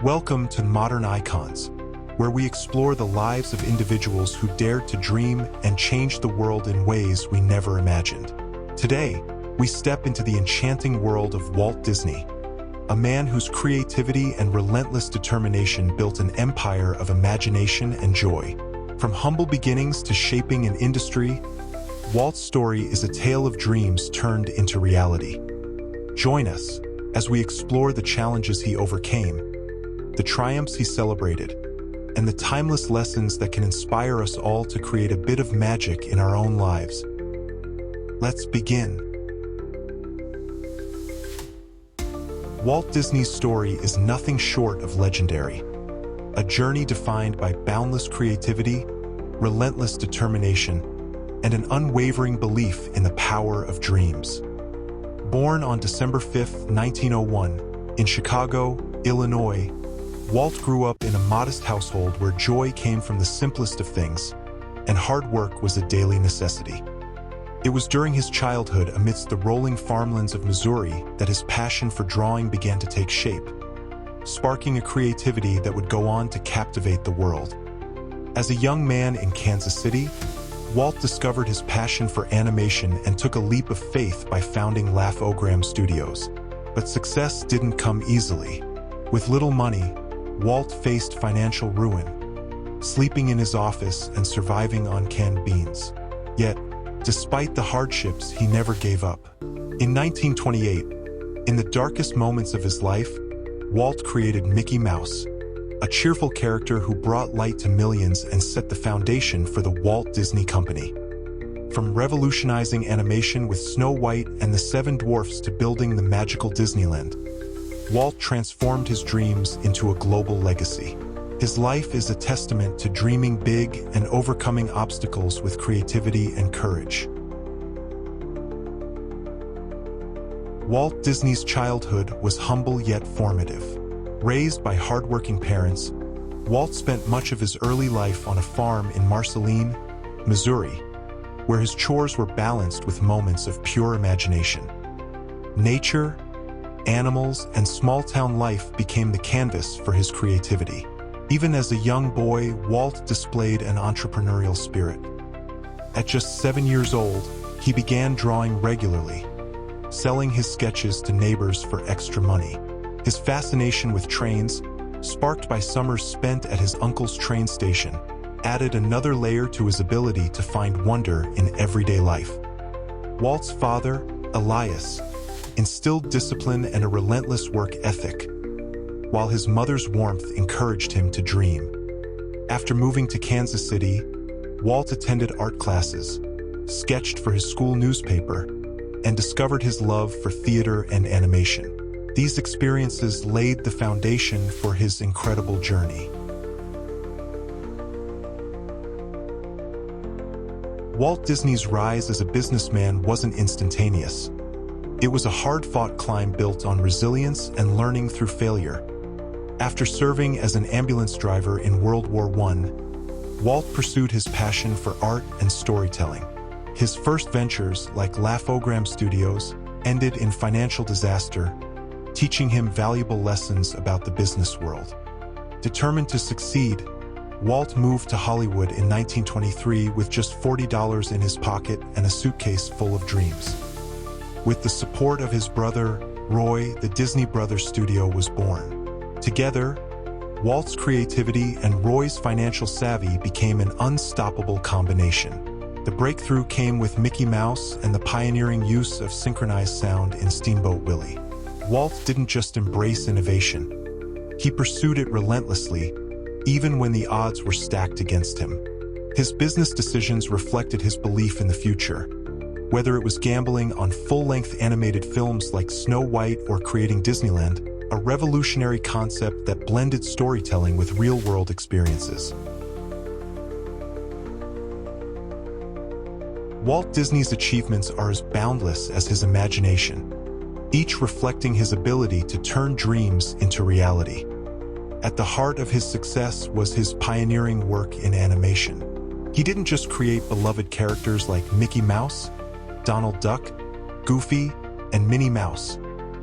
Welcome to Modern Icons, where we explore the lives of individuals who dared to dream and change the world in ways we never imagined. Today, we step into the enchanting world of Walt Disney, a man whose creativity and relentless determination built an empire of imagination and joy. From humble beginnings to shaping an industry, Walt's story is a tale of dreams turned into reality. Join us as we explore the challenges he overcame, the triumphs he celebrated, and the timeless lessons that can inspire us all to create a bit of magic in our own lives. Let's begin. Walt Disney's story is nothing short of legendary. A journey defined by boundless creativity, relentless determination, and an unwavering belief in the power of dreams. Born on December 5, 1901, in Chicago, Illinois, Walt grew up in a modest household where joy came from the simplest of things, and hard work was a daily necessity. It was during his childhood amidst the rolling farmlands of Missouri that his passion for drawing began to take shape, sparking a creativity that would go on to captivate the world. As a young man in Kansas City, Walt discovered his passion for animation and took a leap of faith by founding overcame Studios. But success didn't come easily. With little money, Walt faced financial ruin, sleeping in his office and surviving on canned beans. Yet, despite the hardships, he never gave up. In 1928, in the darkest moments of his life, Walt created Mickey Mouse, a cheerful character who brought light to millions and set the foundation for the Walt Disney Company. From revolutionizing animation with Snow White and the Seven Dwarfs to building the magical Disneyland, Walt transformed his dreams into a global legacy. His life is a testament to dreaming big and overcoming obstacles with creativity and courage. Walt Disney's childhood was humble yet formative. Raised by hardworking parents, Walt spent much of his early life on a farm in Marceline, Missouri, where his chores were balanced with moments of pure imagination. Nature, animals, and small-town life became the canvas for his creativity. Even as a young boy, Walt displayed an entrepreneurial spirit. At just 7 years old, he began drawing regularly, selling his sketches to neighbors for extra money. His fascination with trains, sparked by summers spent at his uncle's train station, added another layer to his ability to find wonder in everyday life. Walt's father, Elias, instilled discipline and a relentless work ethic, while his mother's warmth encouraged him to dream. After moving to Kansas City, Walt attended art classes, sketched for his school newspaper, and discovered his love for theater and animation. These experiences laid the foundation for his incredible journey. Walt Disney's rise as a businessman wasn't instantaneous. It was a hard-fought climb built on resilience and learning through failure. After serving as an ambulance driver in World War I, Walt pursued his passion for art and storytelling. His first ventures, like overcame Studios, ended in financial disaster, teaching him valuable lessons about the business world. Determined to succeed, Walt moved to Hollywood in 1923 with just $40 in his pocket and a suitcase full of dreams. With the support of his brother, Roy, the Disney Brothers studio was born. Together, Walt's creativity and Roy's financial savvy became an unstoppable combination. The breakthrough came with Mickey Mouse and the pioneering use of synchronized sound in Steamboat Willie. Walt didn't just embrace innovation. He pursued it relentlessly, even when the odds were stacked against him. His business decisions reflected his belief in the future. Whether it was gambling on full-length animated films like Snow White or creating Disneyland, a revolutionary concept that blended storytelling with real-world experiences. Walt Disney's achievements are as boundless as his imagination, each reflecting his ability to turn dreams into reality. At the heart of his success was his pioneering work in animation. He didn't just create beloved characters like Mickey Mouse, Donald Duck, Goofy, and Minnie Mouse.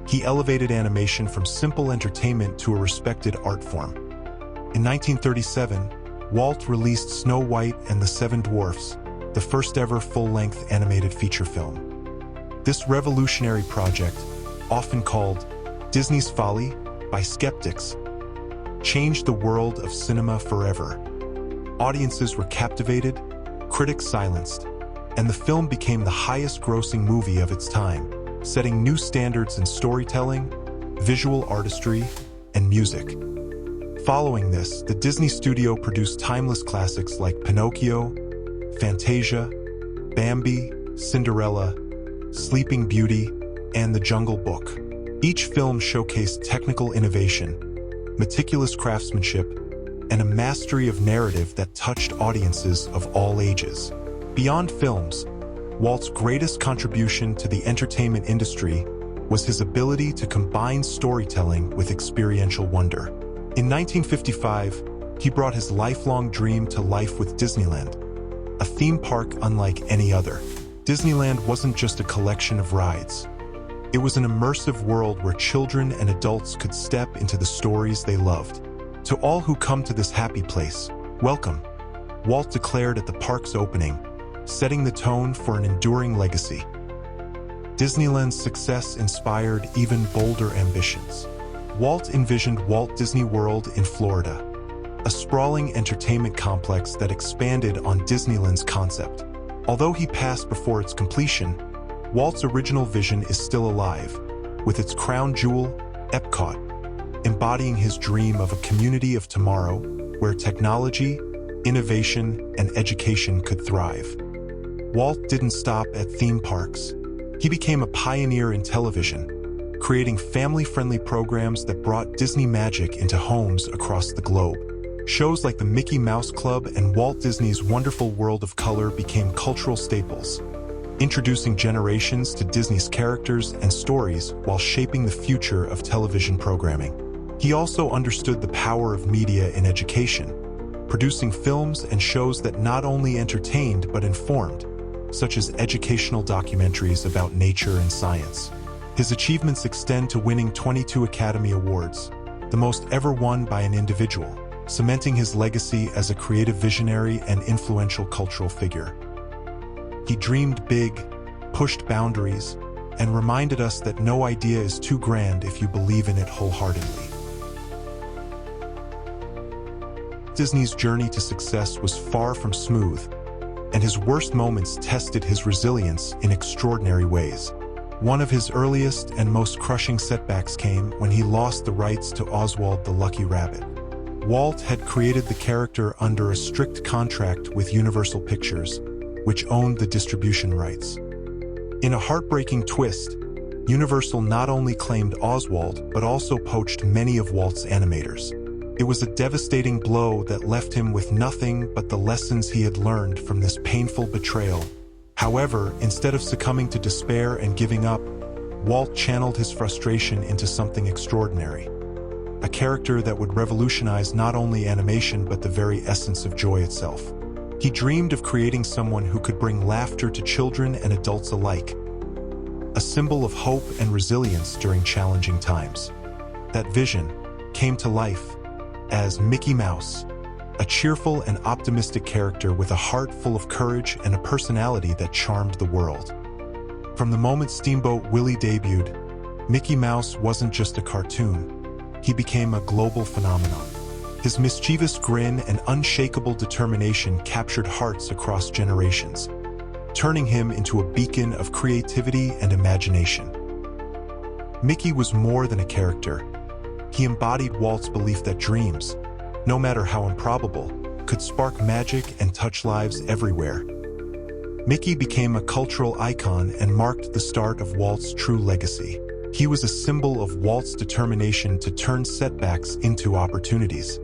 He elevated animation from simple entertainment to a respected art form. In 1937, Walt released Snow White and the Seven Dwarfs, the first ever full-length animated feature film. This revolutionary project, often called Disney's Folly by skeptics, changed the world of cinema forever. Audiences were captivated, critics silenced, and the film became the highest-grossing movie of its time, setting new standards in storytelling, visual artistry, and music. Following this, the Disney studio produced timeless classics like Pinocchio, Fantasia, Bambi, Cinderella, Sleeping Beauty, and The Jungle Book. Each film showcased technical innovation, meticulous craftsmanship, and a mastery of narrative that touched audiences of all ages. Beyond films, Walt's greatest contribution to the entertainment industry was his ability to combine storytelling with experiential wonder. In 1955, he brought his lifelong dream to life with Disneyland, a theme park unlike any other. Disneyland wasn't just a collection of rides. It was an immersive world where children and adults could step into the stories they loved. To all who come to this happy place, welcome, Walt declared at the park's opening, setting the tone for an enduring legacy. Disneyland's success inspired even bolder ambitions. Walt envisioned Walt Disney World in Florida, a sprawling entertainment complex that expanded on Disneyland's concept. Although he passed before its completion, Walt's original vision is still alive, with its crown jewel, Epcot, embodying his dream of a community of tomorrow where technology, innovation, and education could thrive. Walt didn't stop at theme parks. He became a pioneer in television, creating family-friendly programs that brought Disney magic into homes across the globe. Shows like the Mickey Mouse Club and Walt Disney's Wonderful World of Color became cultural staples, introducing generations to Disney's characters and stories while shaping the future of television programming. He also understood the power of media in education, producing films and shows that not only entertained but informed, such as educational documentaries about nature and science. His achievements extend to winning 22 Academy Awards, the most ever won by an individual, cementing his legacy as a creative visionary and influential cultural figure. He dreamed big, pushed boundaries, and reminded us that no idea is too grand if you believe in it wholeheartedly. Disney's journey to success was far from smooth, and his worst moments tested his resilience in extraordinary ways. One of his earliest and most crushing setbacks came when he lost the rights to Oswald the Lucky Rabbit. Walt had created the character under a strict contract with Universal Pictures, which owned the distribution rights. In a heartbreaking twist, Universal not only claimed Oswald but also poached many of Walt's animators. It was a devastating blow that left him with nothing but the lessons he had learned from this painful betrayal. However, instead of succumbing to despair and giving up, Walt channeled his frustration into something extraordinary. A character that would revolutionize not only animation but the very essence of joy itself. He dreamed of creating someone who could bring laughter to children and adults alike, a symbol of hope and resilience during challenging times. That vision came to life as Mickey Mouse, a cheerful and optimistic character with a heart full of courage and a personality that charmed the world. From the moment Steamboat Willie debuted, Mickey Mouse wasn't just a cartoon. He became a global phenomenon. His mischievous grin and unshakable determination captured hearts across generations, turning him into a beacon of creativity and imagination. Mickey was more than a character. He embodied Walt's belief that dreams, no matter how improbable, could spark magic and touch lives everywhere. Mickey became a cultural icon and marked the start of Walt's true legacy. He was a symbol of Walt's determination to turn setbacks into opportunities.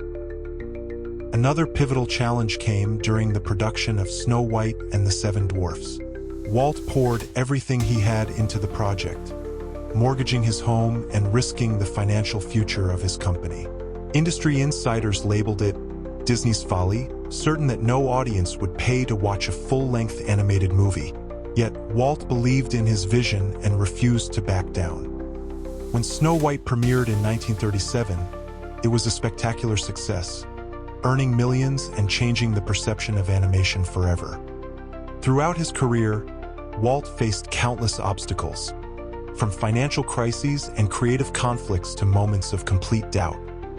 Another pivotal challenge came during the production of Snow White and the Seven Dwarfs. Walt poured everything he had into the project, mortgaging his home and risking the financial future of his company. Industry insiders labeled it Disney's Folly, certain that no audience would pay to watch a full-length animated movie. Yet, Walt believed in his vision and refused to back down. When Snow White premiered in 1937, it was a spectacular success, earning millions and changing the perception of animation forever. Throughout his career, Walt faced countless obstacles, from financial crises and creative conflicts to moments of complete doubt.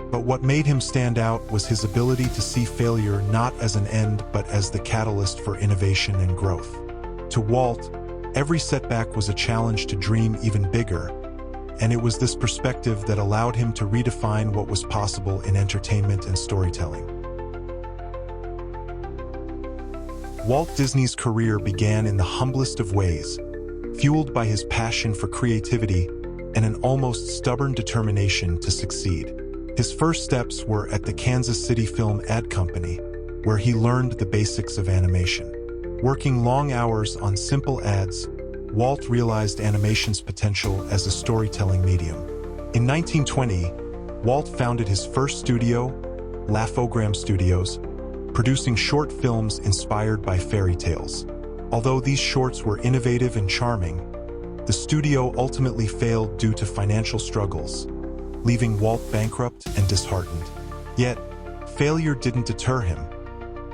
But what made him stand out was his ability to see failure not as an end but as the catalyst for innovation and growth. To Walt, every setback was a challenge to dream even bigger, and it was this perspective that allowed him to redefine what was possible in entertainment and storytelling. Walt Disney's career began in the humblest of ways, fueled by his passion for creativity and an almost stubborn determination to succeed. His first steps were at the Kansas City Film Ad Company, where he learned the basics of animation. Working long hours on simple ads, Walt realized animation's potential as a storytelling medium. In 1920, Walt founded his first studio, Overcame Studios, producing short films inspired by fairy tales. Although these shorts were innovative and charming, the studio ultimately failed due to financial struggles, leaving Walt bankrupt and disheartened. Yet, failure didn't deter him.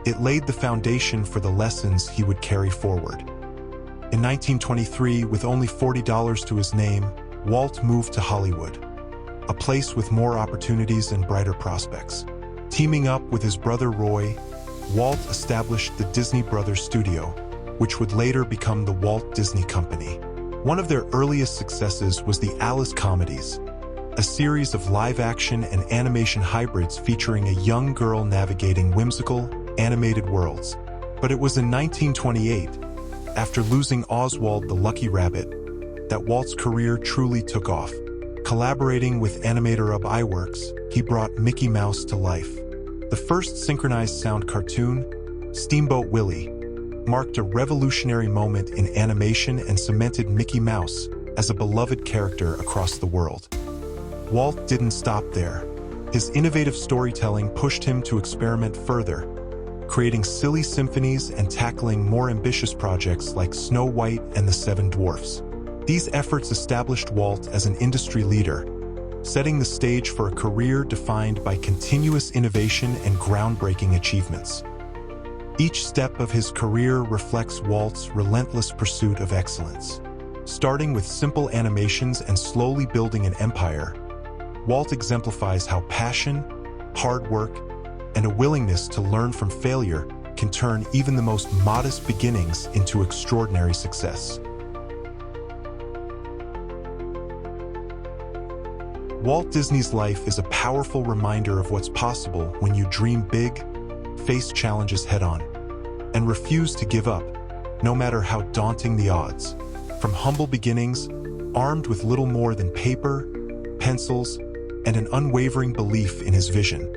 It laid the foundation for the lessons he would carry forward. In 1923, with only $40 to his name, Walt moved to Hollywood, a place with more opportunities and brighter prospects. Teaming up with his brother Roy, Walt established the Disney Brothers Studio, which would later become the Walt Disney Company. One of their earliest successes was the Alice Comedies, a series of live-action and animation hybrids featuring a young girl navigating whimsical, animated worlds. But it was in 1928, after losing Oswald the Lucky Rabbit, that Walt's career truly took off. Collaborating with animator Ub Iwerks, he brought Mickey Mouse to life. The first synchronized sound cartoon, Steamboat Willie, marked a revolutionary moment in animation and cemented Mickey Mouse as a beloved character across the world. Walt didn't stop there. His innovative storytelling pushed him to experiment further, creating silly symphonies and tackling more ambitious projects like Snow White and the Seven Dwarfs. These efforts established Walt as an industry leader, setting the stage for a career defined by continuous innovation and groundbreaking achievements. Each step of his career reflects Walt's relentless pursuit of excellence. Starting with simple animations and slowly building an empire, Walt exemplifies how passion, hard work, and a willingness to learn from failure can turn even the most modest beginnings into extraordinary success. Walt Disney's life is a powerful reminder of what's possible when you dream big, face challenges head-on, and refuse to give up, no matter how daunting the odds. From humble beginnings, armed with little more than paper, pencils, and an unwavering belief in his vision,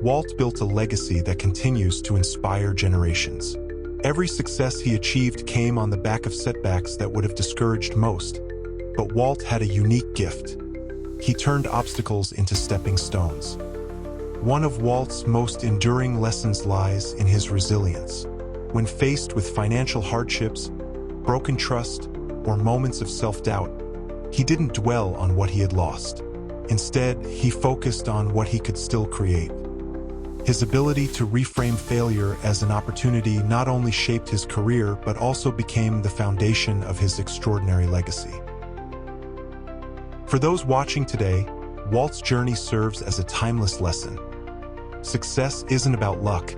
Walt built a legacy that continues to inspire generations. Every success he achieved came on the back of setbacks that would have discouraged most, but Walt had a unique gift. He turned obstacles into stepping stones. One of Walt's most enduring lessons lies in his resilience. When faced with financial hardships, broken trust, or moments of self-doubt, he didn't dwell on what he had lost. Instead, he focused on what he could still create. His ability to reframe failure as an opportunity not only shaped his career but also became the foundation of his extraordinary legacy. For those watching today, Walt's journey serves as a timeless lesson. Success isn't about luck.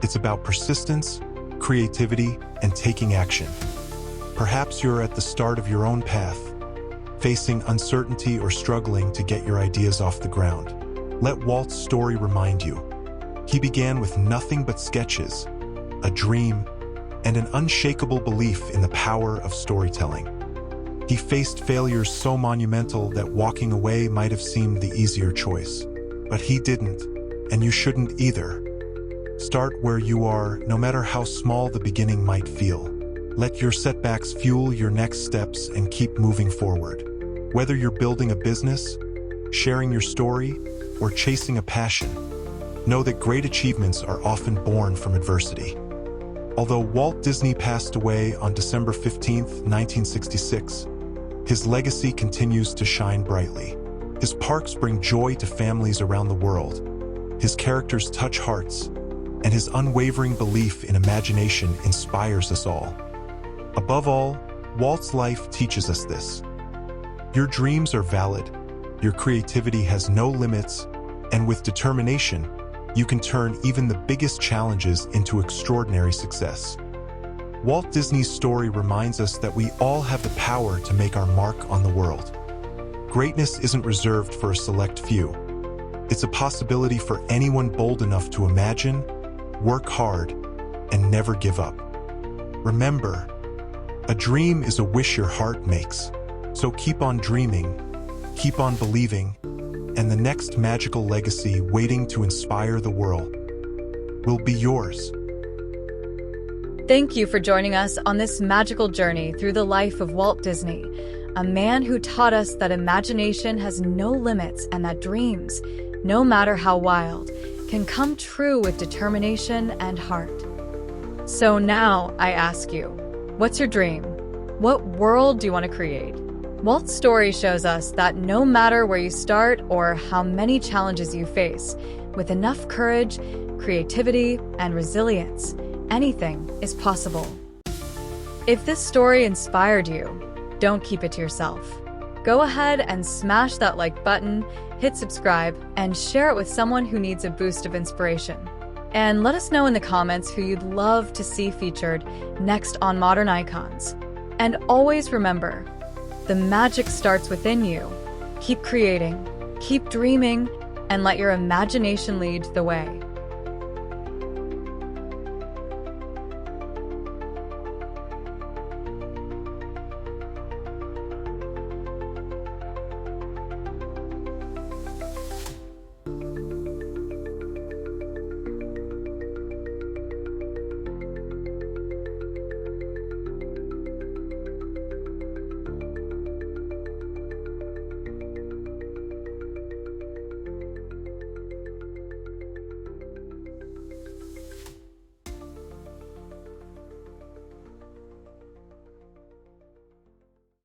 It's about persistence, creativity, and taking action. Perhaps you're at the start of your own path, facing uncertainty or struggling to get your ideas off the ground. Let Walt's story remind you. He began with nothing but sketches, a dream, and an unshakable belief in the power of storytelling. He faced failures so monumental that walking away might have seemed the easier choice. But he didn't, and you shouldn't either. Start where you are, no matter how small the beginning might feel. Let your setbacks fuel your next steps and keep moving forward. Whether you're building a business, sharing your story, or chasing a passion, know that great achievements are often born from adversity. Although Walt Disney passed away on December 15, 1966, His legacy continues to shine brightly. His parks bring joy to families around the world. His characters touch hearts, and his unwavering belief in imagination inspires us all. Above all, Walt's life teaches us this. Your dreams are valid, your creativity has no limits, and with determination, you can turn even the biggest challenges into extraordinary success. Walt Disney's story reminds us that we all have the power to make our mark on the world. Greatness isn't reserved for a select few. It's a possibility for anyone bold enough to imagine, work hard, and never give up. Remember, a dream is a wish your heart makes. So keep on dreaming, keep on believing, and the next magical legacy waiting to inspire the world will be yours. Thank you for joining us on this magical journey through the life of Walt Disney, a man who taught us that imagination has no limits and that dreams, no matter how wild, can come true with determination and heart. So now I ask you, what's your dream? What world do you want to create? Walt's story shows us that no matter where you start or how many challenges you face, with enough courage, creativity, and resilience, anything is possible. If this story inspired you, don't keep it to yourself. Go ahead and smash that like button, hit subscribe, and share it with someone who needs a boost of inspiration. And let us know in the comments who you'd love to see featured next on Modern Icons. And always remember, the magic starts within you. Keep creating, keep dreaming, and let your imagination lead the way.